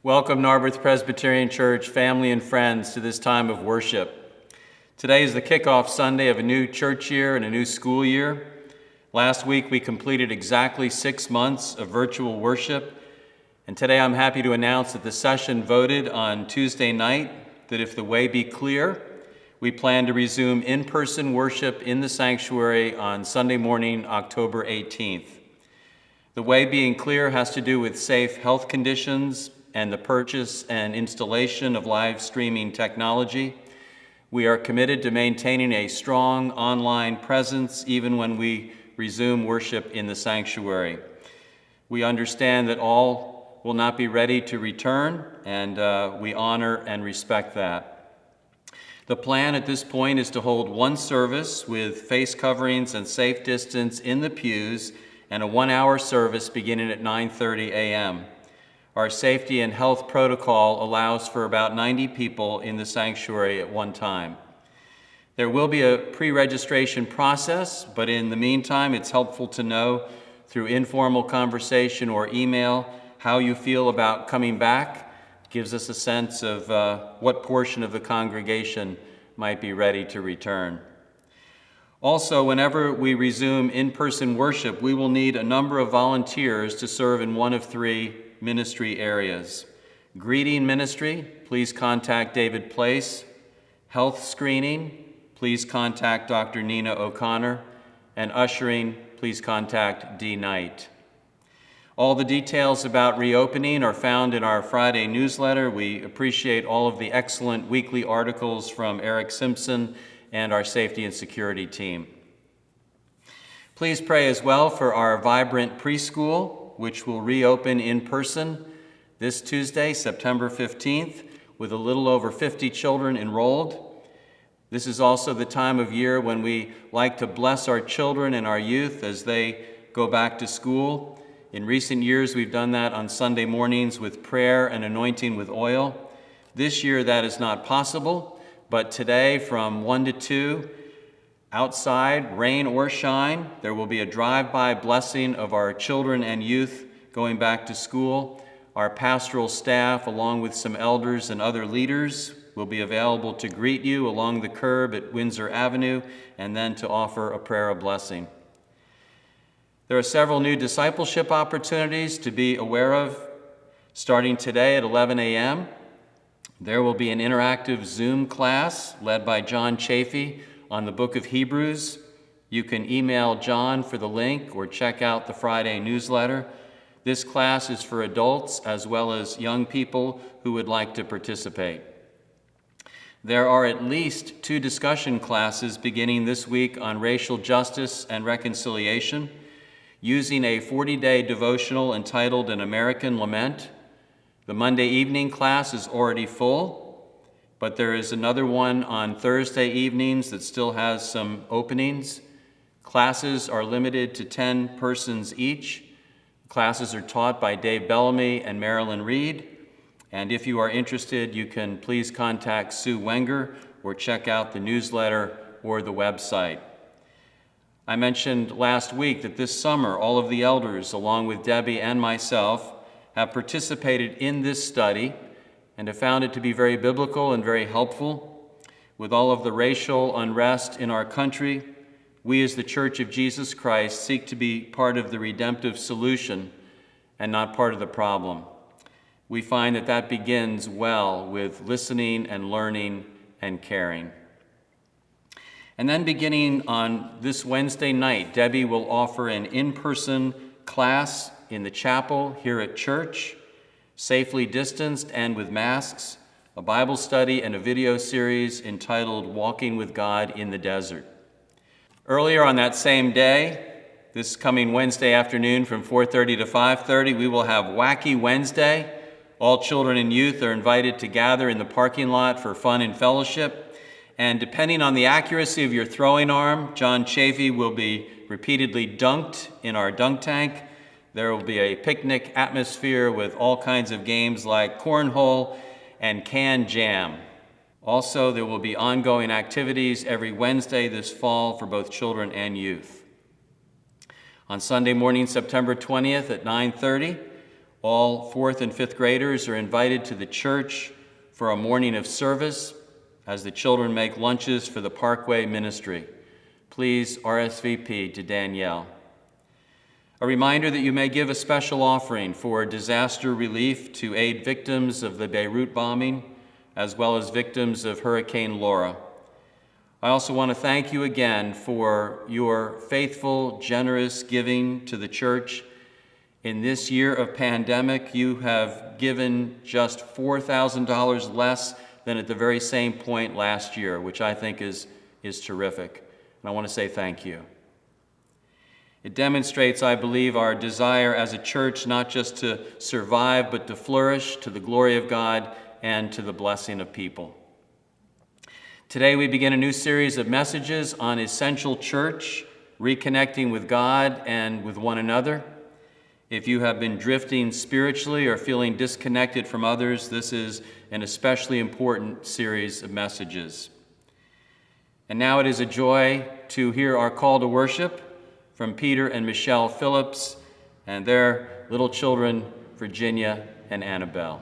Welcome, Narberth Presbyterian Church, family and friends, to this time of worship. Today is the kickoff Sunday of a new church year and a new school year. Last week, we completed exactly 6 months of virtual worship, and today I'm happy to announce that the session voted on Tuesday night that if the way be clear, we plan to resume in-person worship in the sanctuary on Sunday morning, October 18th. The way being clear has to do with safe health conditions and the purchase and installation of live streaming technology. We are committed to maintaining a strong online presence even when we resume worship in the sanctuary. We understand that all will not be ready to return, and we honor and respect that. The plan at this point is to hold one service with face coverings and safe distance in the pews and a 1-hour service beginning at 9:30 a.m. Our safety and health protocol allows for about 90 people in the sanctuary at one time. There will be a pre-registration process, but in the meantime, it's helpful to know through informal conversation or email how you feel about coming back. It gives us a sense of what portion of the congregation might be ready to return. Also, whenever we resume in-person worship, we will need a number of volunteers to serve in one of 3 ministry areas. Greeting ministry, please contact David Place. Health screening, please contact Dr. Nina O'Connor. And ushering, please contact Dee Knight. All the details about reopening are found in our Friday newsletter. We appreciate all of the excellent weekly articles from Eric Simpson and our safety and security team. Please pray as well for our vibrant preschool, which will reopen in person this Tuesday, September 15th, with a little over 50 children enrolled. This is also the time of year when we like to bless our children and our youth as they go back to school. In recent years, we've done that on Sunday mornings with prayer and anointing with oil. This year, that is not possible, but today from 1 to 2, outside, rain or shine, there will be a drive-by blessing of our children and youth going back to school. Our pastoral staff, along with some elders and other leaders, will be available to greet you along the curb at Windsor Avenue and then to offer a prayer of blessing. There are several new discipleship opportunities to be aware of. Starting today at 11 a.m., there will be an interactive Zoom class led by John Chafee on the book of Hebrews. You can email John for the link or check out the Friday newsletter. This class is for adults as well as young people who would like to participate. There are at least 2 discussion classes beginning this week on racial justice and reconciliation, using a 40-day devotional entitled An American Lament. The Monday evening class is already full, but there is another one on Thursday evenings that still has some openings. Classes are limited to 10 persons each. Classes are taught by Dave Bellamy and Marilyn Reed. And if you are interested, you can please contact Sue Wenger or check out the newsletter or the website. I mentioned last week that this summer, all of the elders, along with Debbie and myself, have participated in this study and have found it to be very biblical and very helpful. With all of the racial unrest in our country, we as the Church of Jesus Christ seek to be part of the redemptive solution and not part of the problem. We find that that begins well with listening and learning and caring. And then beginning on this Wednesday night, Debbie will offer an in-person class in the chapel here at church, safely distanced and with masks, a Bible study and a video series entitled Walking with God in the Desert. Earlier on that same day, this coming Wednesday afternoon from 4:30 to 5:30, we will have Wacky Wednesday. All children and youth are invited to gather in the parking lot for fun and fellowship. And depending on the accuracy of your throwing arm, John Chafee will be repeatedly dunked in our dunk tank. There will be a picnic atmosphere with all kinds of games like cornhole and can jam. Also, there will be ongoing activities every Wednesday this fall for both children and youth. On Sunday morning, September 20th at 9:30, All 4th and 5th graders are invited to the church for a morning of service as the children make lunches for the Parkway Ministry. Please RSVP to Danielle. A reminder that you may give a special offering for disaster relief to aid victims of the Beirut bombing, as well as victims of Hurricane Laura. I also want to thank you again for your faithful, generous giving to the church. In this year of pandemic, you have given just $4,000 less than at the very same point last year, which I think is terrific. And I want to say thank you. It demonstrates, I believe, our desire as a church not just to survive, but to flourish to the glory of God and to the blessing of people. Today we begin a new series of messages on essential church, reconnecting with God and with one another. If you have been drifting spiritually or feeling disconnected from others, this is an especially important series of messages. And now it is a joy to hear our call to worship from Peter and Michelle Phillips and their little children, Virginia and Annabelle.